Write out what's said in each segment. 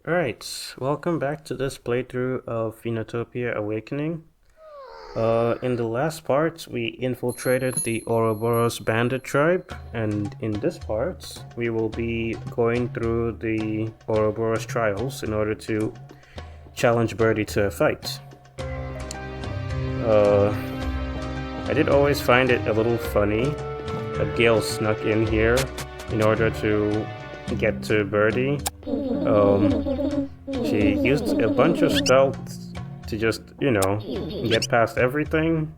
Alright, welcome back to this playthrough of Phoenotopia Awakening. In the last part, we infiltrated the Ouroboros bandit tribe, and in this part, we will be going through the Ouroboros trials in order to challenge Birdie to a fight. I did always find it a little funny that Gale snuck in here in order to get to Birdie. She used a bunch of stealth to just, get past everything.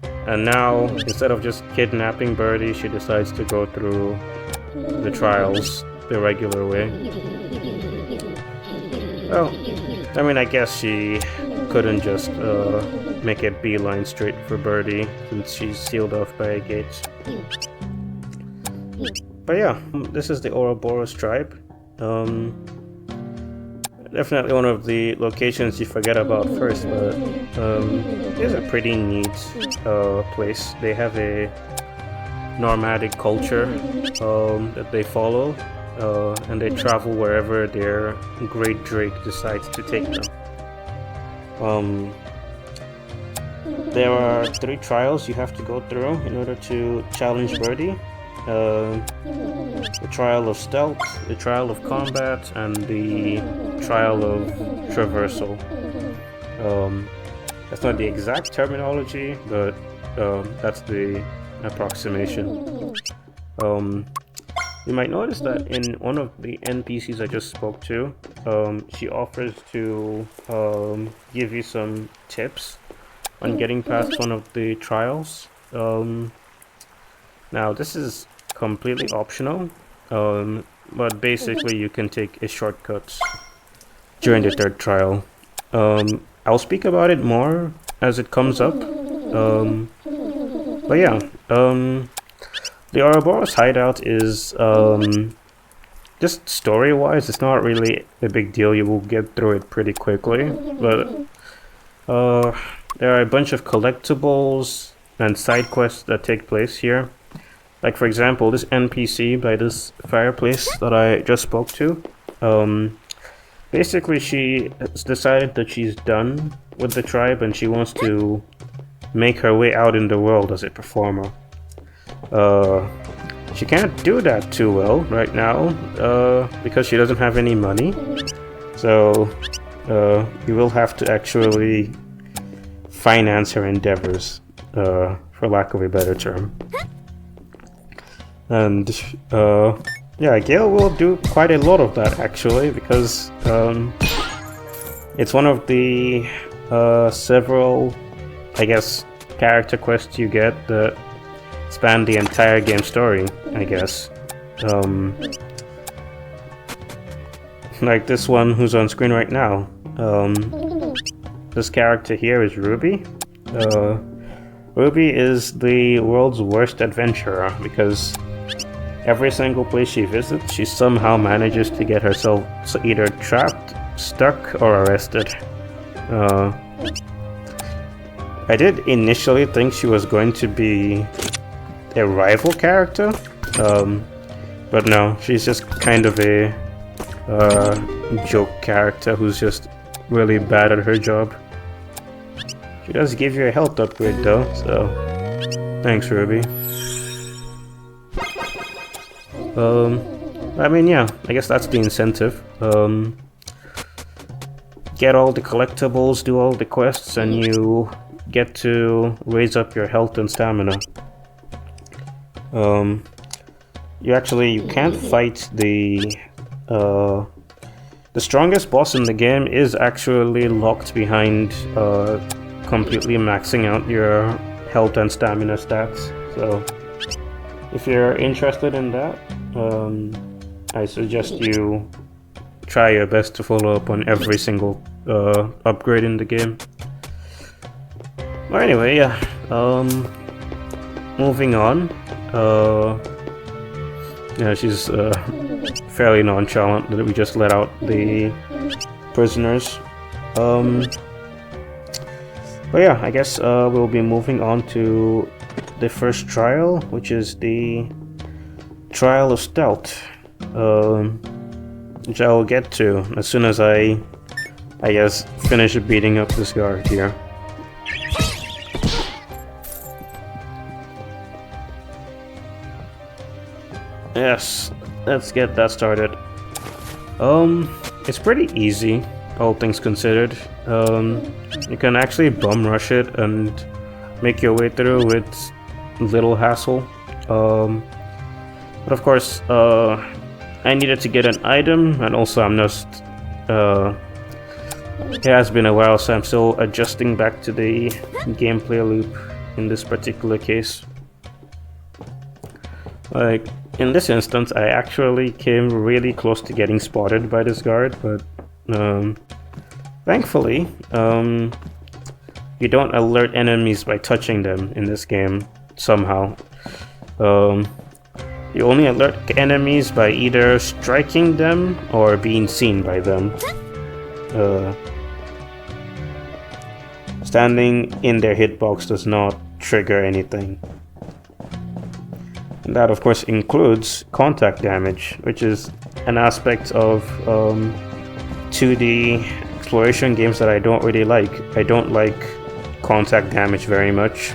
And now, instead of just kidnapping Birdie, she decides to go through the trials the regular way. Well, I mean, I guess she couldn't just make a beeline straight for Birdie since she's sealed off by a gate. But yeah, this is the Ouroboros tribe. Definitely one of the locations you forget about first, but it's a pretty neat place. They have a nomadic culture that they follow, and they travel wherever their great drake decides to take them. There are 3 trials you have to go through in order to challenge Birdie. The trial of stealth, the trial of combat, and the trial of traversal. That's not the exact terminology, but that's the approximation. You might notice that in one of the NPCs I just spoke to, she offers to give you some tips on getting past one of the trials. Now this is completely optional, but basically you can take a shortcut during the 3rd trial. I'll speak about it more as it comes up, but yeah, the Ouroboros hideout is, just story-wise, it's not really a big deal. You will get through it pretty quickly, but there are a bunch of collectibles and side quests that take place here. Like, for example, this NPC by this fireplace that I just spoke to, basically she has decided that she's done with the tribe and she wants to make her way out in the world as a performer. She can't do that too well right now, because she doesn't have any money. So, you will have to actually finance her endeavors, for lack of a better term. And yeah, Gale will do quite a lot of that actually, because it's one of the several, I guess, character quests you get that span the entire game story, I guess. Like this one who's on screen right now. This character here is Ruby. Ruby is the world's worst adventurer because every single place she visits, she somehow manages to get herself either trapped, stuck, or arrested. I did initially think she was going to be a rival character, but no, she's just kind of a joke character who's just really bad at her job. She does give you a health upgrade though, so thanks, Ruby. I mean, yeah, I guess that's the incentive. Get all the collectibles, do all the quests, and you get to raise up your health and stamina. You can't fight the strongest boss in the game is actually locked behind completely maxing out your health and stamina stats. So if you're interested in that, I suggest you try your best to follow up on every single upgrade in the game. Well, anyway, yeah. Moving on. Yeah, she's fairly nonchalant that we just let out the prisoners. But yeah, I guess we'll be moving on to the first trial, which is the trial of stealth. which I will get to as soon as I guess, finish beating up this guard here. Yes, let's get that started. It's pretty easy, all things considered. You can actually bum rush it and make your way through with little hassle. But of course, I needed to get an item, and also I'm just, it has been a while, so I'm still adjusting back to the gameplay loop in this particular case. Like, in this instance, I actually came really close to getting spotted by this guard, but thankfully, you don't alert enemies by touching them in this game, somehow. You only alert enemies by either striking them or being seen by them. Standing in their hitbox does not trigger anything. And that of course includes contact damage, which is an aspect of 2D exploration games that I don't really like. I don't like contact damage very much.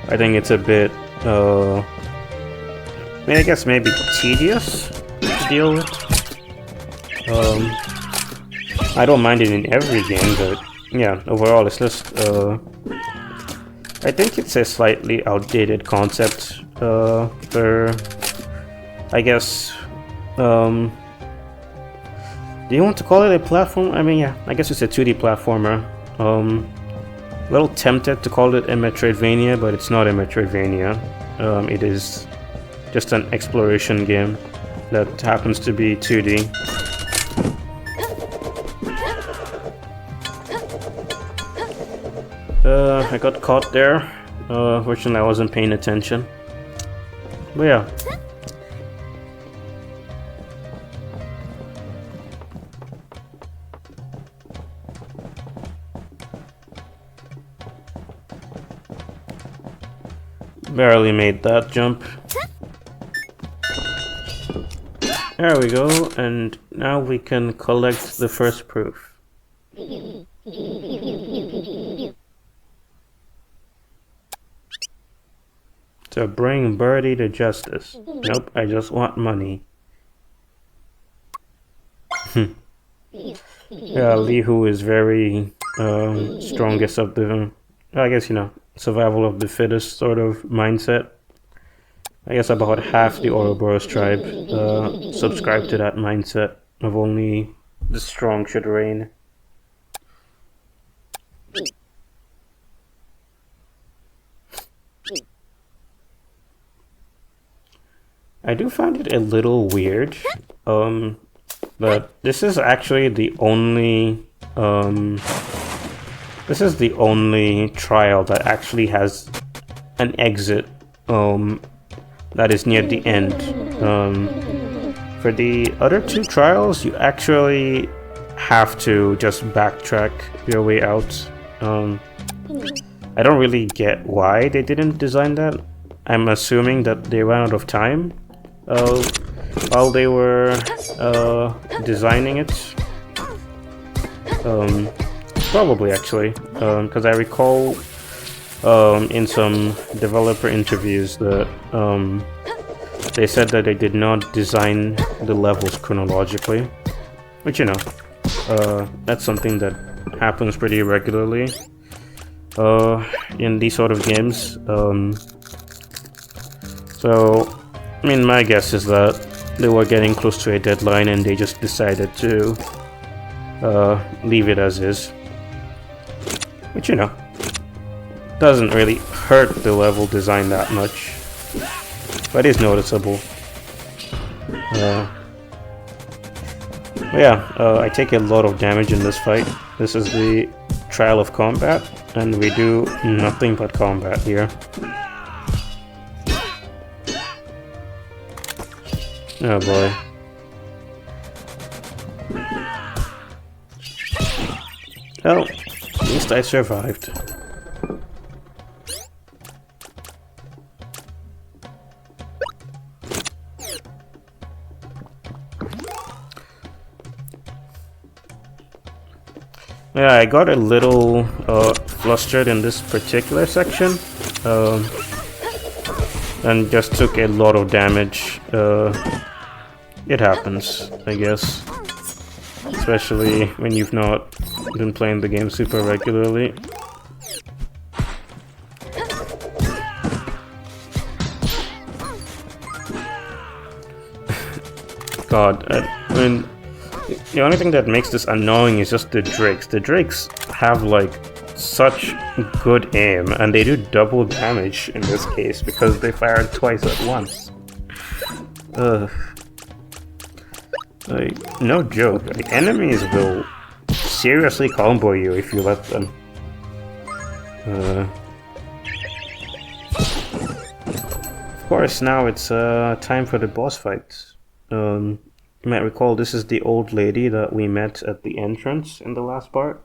I think it's a bit, I guess maybe tedious to deal with. I don't mind it in every game, but yeah, overall it's just, I think it's a slightly outdated concept for, I guess, do you want to call it a platform? I mean, yeah, I guess it's a 2D platformer. A little tempted to call it a Metroidvania, but it's not a Metroidvania. It is just an exploration game that happens to be 2D. I got caught there. Fortunately I wasn't paying attention. But yeah. Barely made that jump. There we go, and now we can collect the first proof. To bring Birdie to justice. Nope, I just want money. Yeah, Lee Hu is very strongest of the, I guess, you know, survival of the fittest sort of mindset. I guess about half the Ouroboros tribe subscribe to that mindset of only the strong should reign. I do find it a little weird, but this is actually the only trial that actually has an exit that is near the end. For the other two trials, you actually have to just backtrack your way out. I don't really get why they didn't design that. I'm assuming that they ran out of time while they were designing it. Probably actually, because I recall in some developer interviews that they said that they did not design the levels chronologically, which, you know, that's something that happens pretty regularly in these sort of games. So, I mean, my guess is that they were getting close to a deadline and they just decided to leave it as is. Which, you know, doesn't really hurt the level design that much, but is noticeable. But yeah, I take a lot of damage in this fight. This is the trial of combat, and we do nothing but combat here. Oh boy. Well, at least I survived. Yeah, I got a little flustered in this particular section, and just took a lot of damage. It happens, I guess, especially when you've not been playing the game super regularly. God, I mean, the only thing that makes this annoying is just the drakes. The drakes have like such good aim, and they do double damage in this case because they fired twice at once. Ugh. Like, no joke, like, enemies will seriously combo you if you let them. Of course, now it's time for the boss fight. You might recall this is the old lady that we met at the entrance in the last part.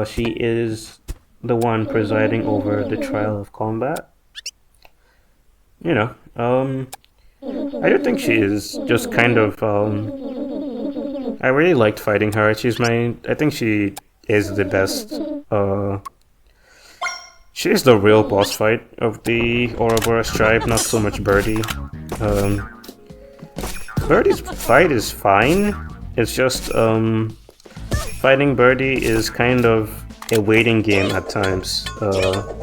She is the one presiding over the trial of combat. You know, I do think she is just kind of, I really liked fighting her. I think she is the best, she is the real boss fight of the Ouroboros tribe, not so much Birdie. Birdie's fight is fine, it's just, fighting Birdie is kind of a waiting game at times,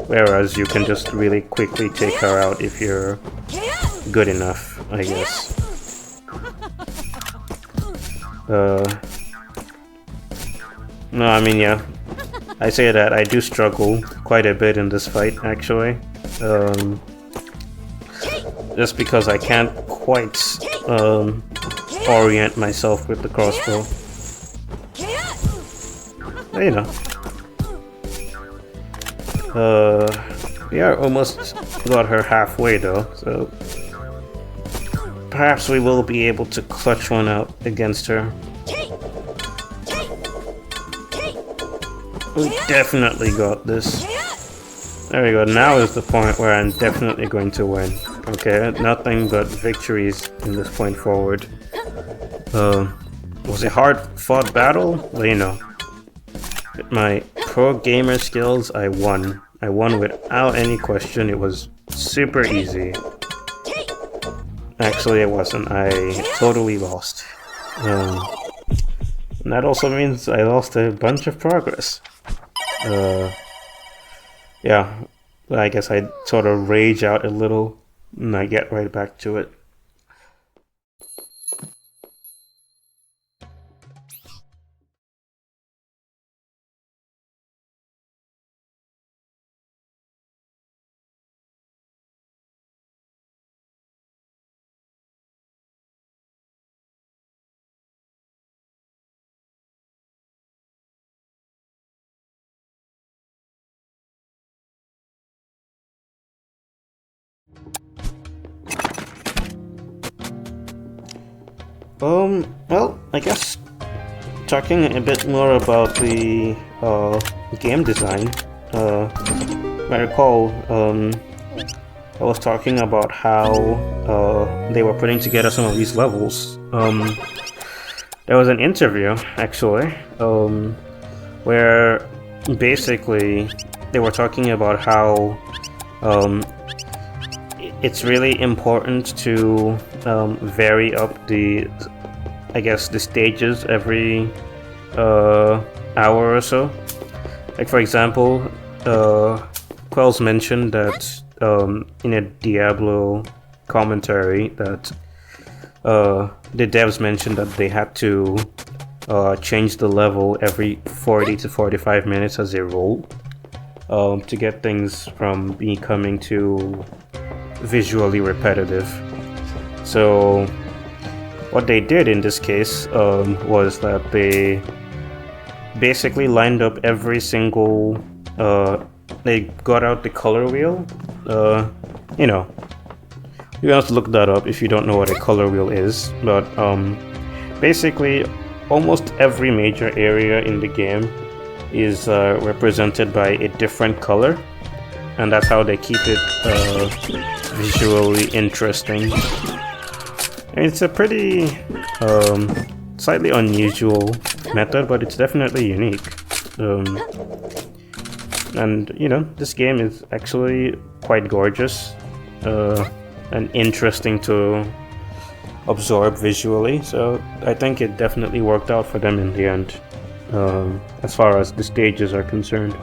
whereas you can just really quickly take her out if you're good enough, I guess. No, I mean, yeah, I say that I do struggle quite a bit in this fight, actually. Just because I can't quite orient myself with the crossbow. But, you know. We are almost got her halfway though, so perhaps we will be able to clutch one out against her. We definitely got this. There we go, now is the point where I'm definitely going to win. Okay, nothing but victories in this point forward. Was it a hard-fought battle? Well, you know. With my pro gamer skills, I won. I won without any question. It was super easy. Actually, it wasn't. I totally lost. And that also means I lost a bunch of progress. Yeah, I guess I sort of rage out a little, and I get right back to it. Well, I guess talking a bit more about the game design. I recall, I was talking about how they were putting together some of these levels. There was an interview, actually, where basically they were talking about how it's really important to vary up the, I guess, the stages every hour or so. Like, for example, Quells mentioned that in a Diablo commentary that the devs mentioned that they had to change the level every 40 to 45 minutes as a rule to get things from becoming too visually repetitive. So what they did in this case was that they basically lined up every single they got out the color wheel. You know, you have to look that up if you don't know what a color wheel is, but basically almost every major area in the game is represented by a different color, and that's how they keep it visually interesting. And it's a pretty slightly unusual method, but it's definitely unique. And you know, this game is actually quite gorgeous and interesting to absorb visually, so I think it definitely worked out for them in the end, as far as the stages are concerned.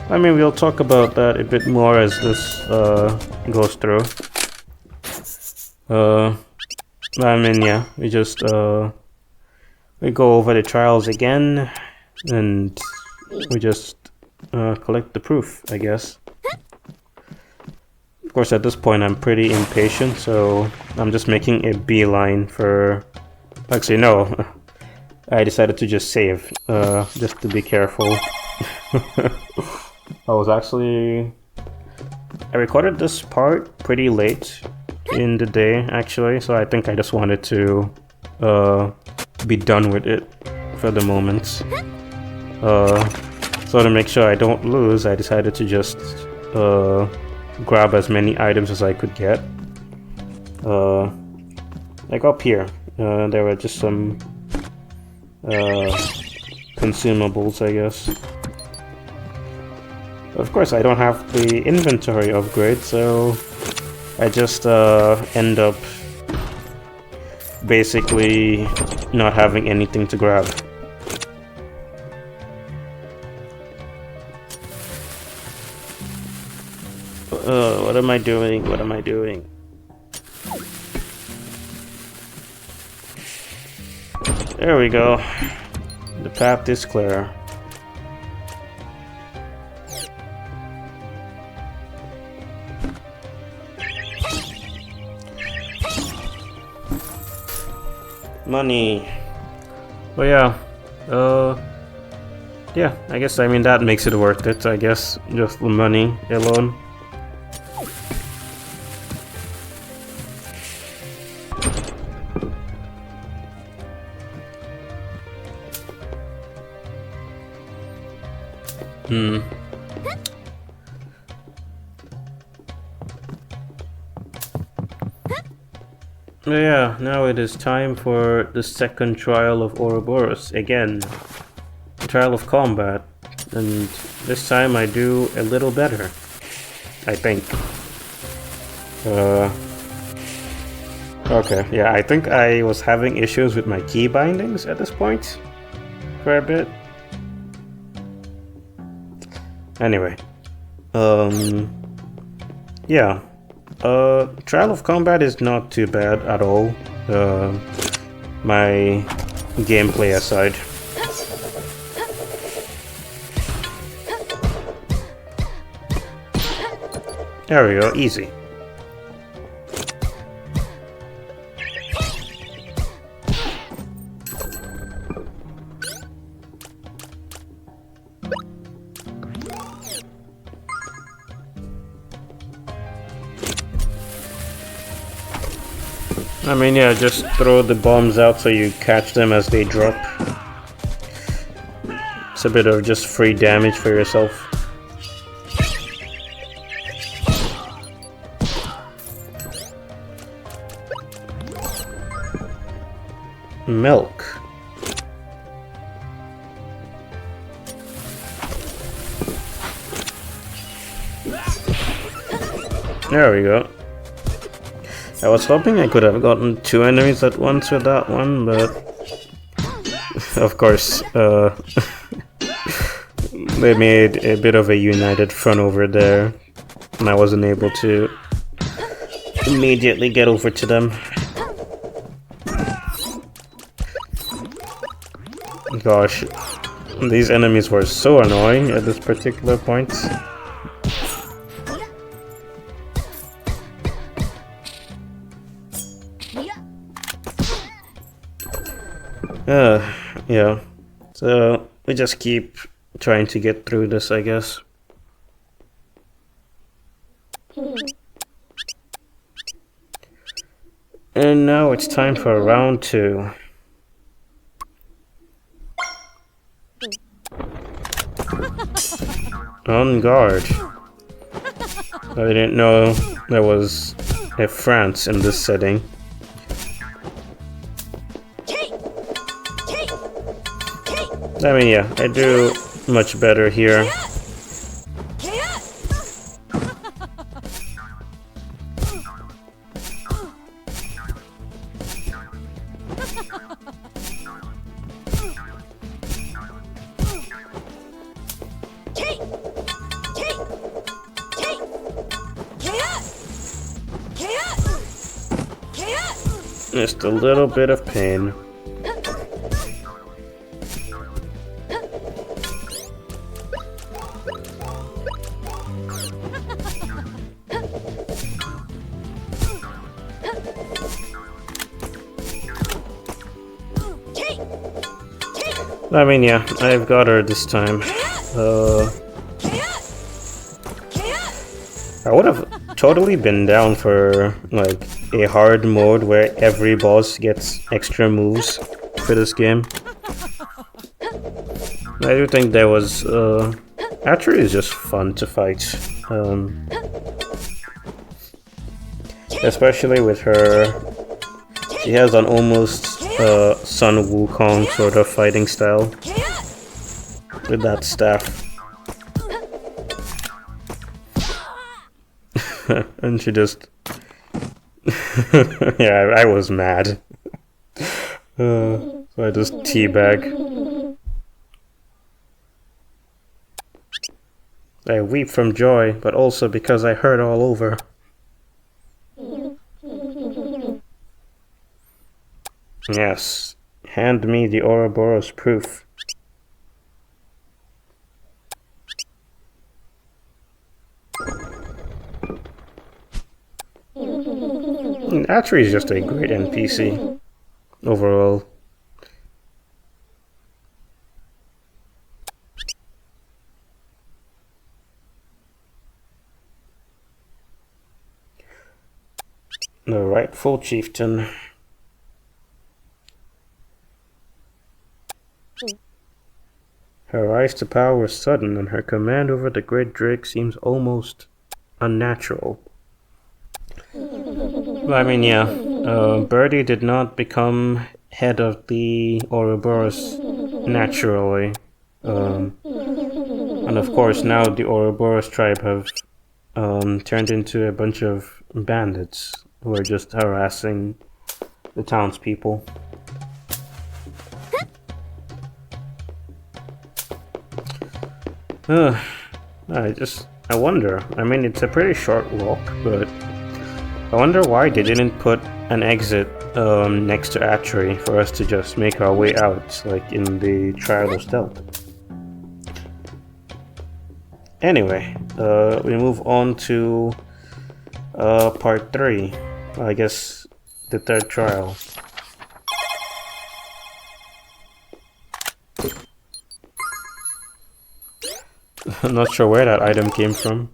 I mean, we'll talk about that a bit more as this goes through. I mean, yeah, we just we go over the trials again, and we just collect the proof, I guess. Of course, at this point, I'm pretty impatient, so I'm just making a beeline for... Actually, no. I decided to just save, just to be careful. I recorded this part pretty late in the day, actually, so I think I just wanted to be done with it for the moment. So to make sure I don't lose, I decided to just grab as many items as I could get. Like up here, there were just some consumables, I guess. Of course, I don't have the inventory upgrade, so I just end up basically not having anything to grab. What am I doing? What am I doing? There we go. The path is clear. Money. Well, yeah, I guess, I mean, that makes it worth it, I guess, just the money alone. Yeah, now it is time for the second trial of Ouroboros. Again, the trial of combat. And this time I do a little better, I think. Okay, yeah, I think I was having issues with my key bindings at this point for a bit. Anyway, yeah, Trial of Combat is not too bad at all, my gameplay aside. There we go, easy. I mean, yeah, just throw the bombs out so you catch them as they drop. It's a bit of just free damage for yourself. Milk. There we go. I was hoping I could have gotten 2 enemies at once with that one, but of course, they made a bit of a united front over there, and I wasn't able to immediately get over to them. Gosh, these enemies were so annoying at this particular point. Yeah, so we just keep trying to get through this, I guess. And now it's time for round 2. On guard. I didn't know there was a France in this setting. I mean, yeah, I do much better here. Just a little bit of pain. I mean, yeah, I've got her this time. I would have totally been down for, like, a hard mode where every boss gets extra moves for this game. I do think there was, Atri is just fun to fight. Especially with her, she has an almost Sun Wukong sort of fighting style with that staff. And she just... yeah, I was mad. So I just teabag. I weep from joy, but also because I hurt all over. Yes, hand me the Ouroboros proof. Atri is just a great NPC overall. The rightful chieftain. Her rise to power was sudden, and her command over the great Drake seems almost unnatural. I mean, yeah, Birdie did not become head of the Ouroboros naturally. And of course, now the Ouroboros tribe have turned into a bunch of bandits who are just harassing the townspeople. I wonder. I mean, it's a pretty short walk, but I wonder why they didn't put an exit next to Atri for us to just make our way out, like in the Trial of Stealth. Anyway, we move on to part 3. I guess the third trial. I'm not sure where that item came from.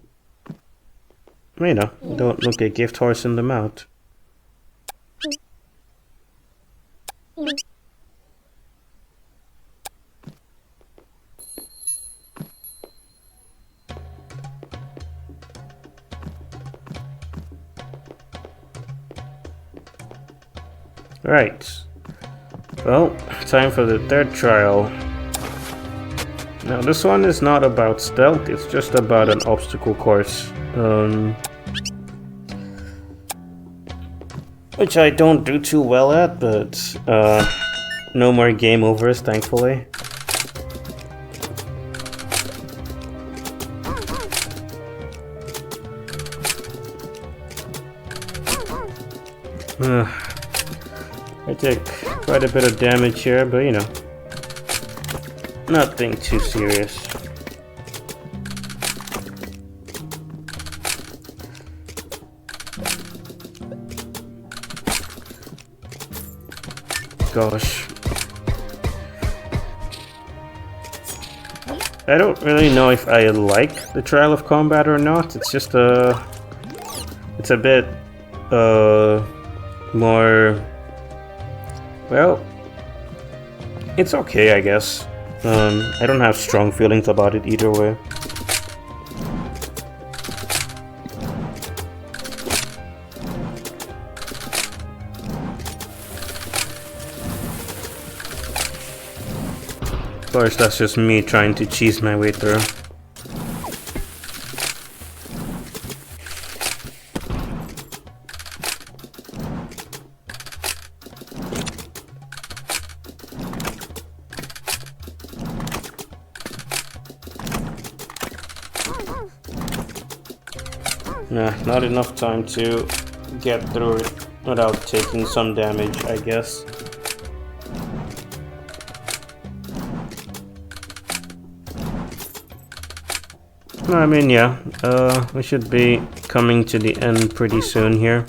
You know, don't look a gift horse in the mouth. Right. Well, time for the third trial. Now this one is not about stealth, it's just about an obstacle course. Which I don't do too well at, but no more game overs, thankfully. I take quite a bit of damage here, but you know, nothing too serious. Gosh. I don't really know if I like the Trial of Combat or not. It's just it's a bit more, well, it's okay, I guess. I don't have strong feelings about it either way. course, that's just me trying to cheese my way through. Nah, not enough time to get through it without taking some damage, I guess. I mean, yeah, we should be coming to the end pretty soon here.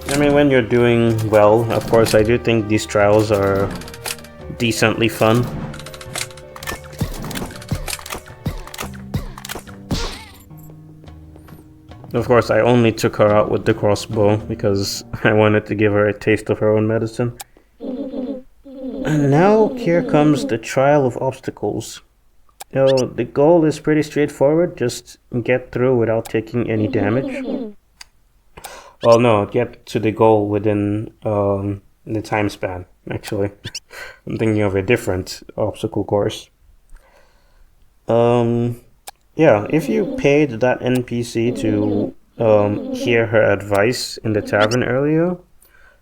I mean, when you're doing well, of course, I do think these trials are decently fun. Of course, I only took her out with the crossbow because I wanted to give her a taste of her own medicine. And now here comes the trial of obstacles. You know, the goal is pretty straightforward, just get through without taking any damage. Well, no, get to the goal within the time span, actually. I'm thinking of a different obstacle course. Yeah, if you paid that NPC to hear her advice in the tavern earlier,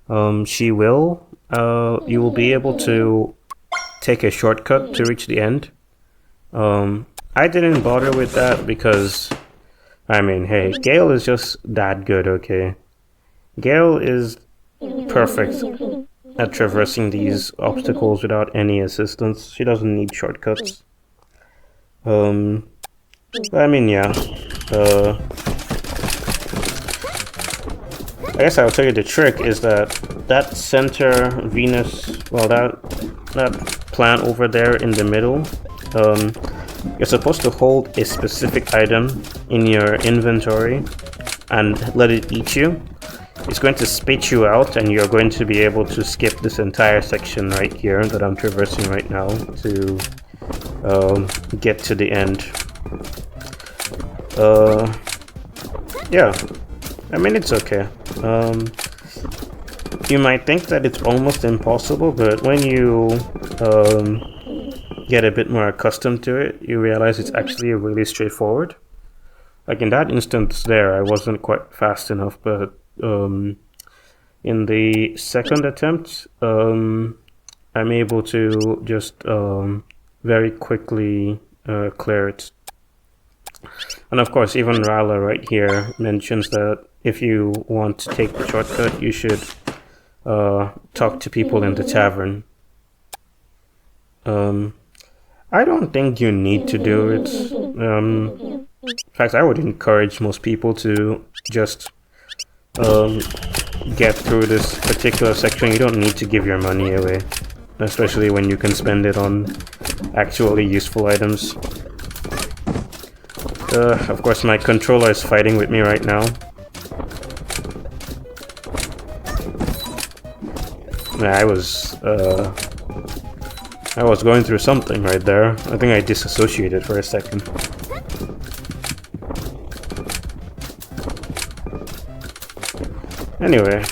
you will be able to take a shortcut to reach the end. I didn't bother with that because, I mean, hey, Gale is just that good, okay? Gale is perfect at traversing these obstacles without any assistance. She doesn't need shortcuts. I mean, yeah. I guess I'll tell you the trick is that center Venus, well, that plant over there in the middle, you're supposed to hold a specific item in your inventory and let it eat you. It's going to spit you out, and you're going to be able to skip this entire section right here that I'm traversing right now to get to the end. Yeah, I mean, it's okay. You might think that it's almost impossible, but when you get a bit more accustomed to it, you realize it's actually really straightforward. Like in that instance there, I wasn't quite fast enough, but in the second attempt, I'm able to just very quickly clear it. And of course, even Rala right here mentions that if you want to take the shortcut, you should talk to people in the tavern. I don't think you need to do it. In fact, I would encourage most people to just get through this particular section. You don't need to give your money away, especially when you can spend it on actually useful items. Of course, my controller is fighting with me right now. I was going through something right there. I think I disassociated for a second. Anyway.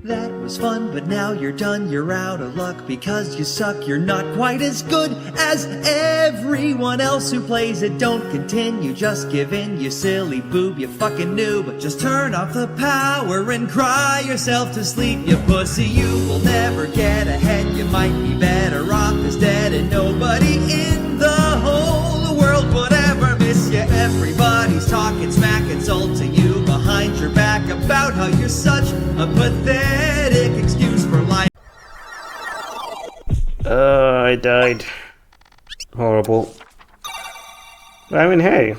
That was fun, but now you're done. You're out of luck because you suck. You're not quite as good as everyone else who plays it. Don't continue, just give in, you silly boob, you fucking noob. Just turn off the power and cry yourself to sleep, you pussy. You will never get ahead. You might be better off as dead, and nobody in the whole world would ever miss you. Everybody's talking smack, it's all to you behind your back about how you're such a pathetic excuse for life. I died. Horrible. I mean, hey.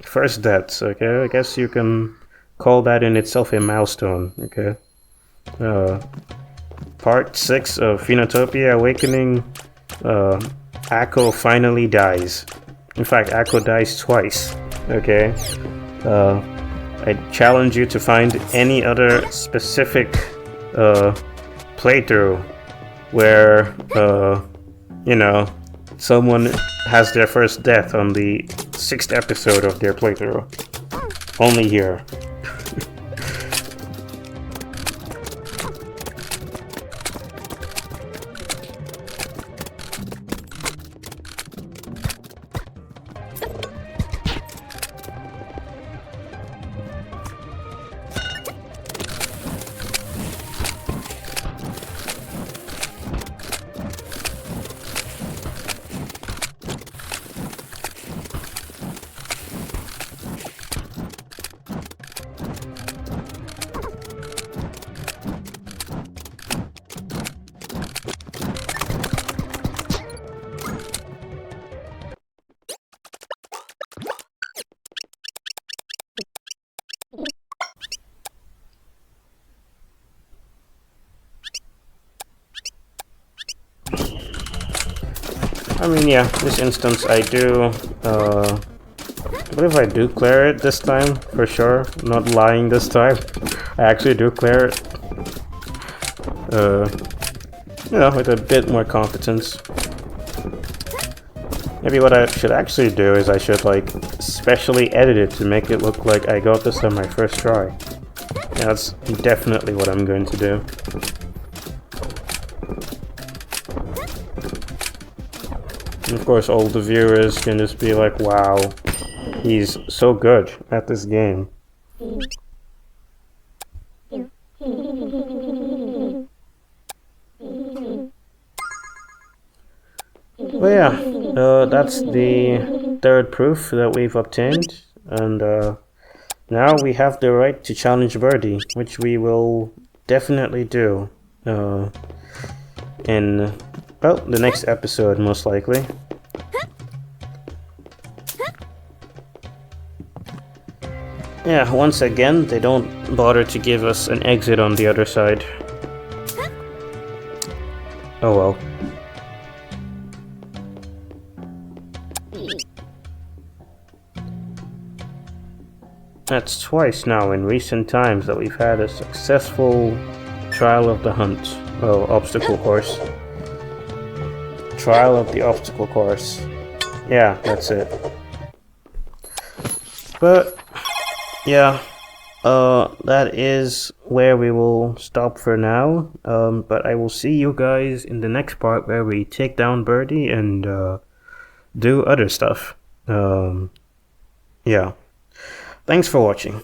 First deaths, okay? I guess you can call that in itself a milestone, okay? Part 6 of Phoenotopia Awakening. Akko finally dies. In fact, Akko dies twice, okay? I challenge you to find any other specific playthrough where, you know, someone has their first death on the 6th episode of their playthrough. Only here. I mean, yeah, this instance I do, what if I do clear it this time, for sure, not lying this time, I actually do clear it, you know, with a bit more competence. Maybe what I should actually do is I should, like, specially edit it to make it look like I got this on my first try. Yeah, that's definitely what I'm going to do. And of course, all the viewers can just be like, wow, he's so good at this game. But yeah, that's the third proof that we've obtained, and now we have the right to challenge Birdie, which we will definitely do in, well, the next episode most likely. Yeah, once again, they don't bother to give us an exit on the other side. Oh well. That's twice now in recent times that we've had a successful trial of the hunt. Oh, obstacle course. Trial of the obstacle course. Yeah, that's it. But yeah, that is where we will stop for now. But I will see you guys in the next part where we take down Birdie and do other stuff. Yeah. Thanks for watching.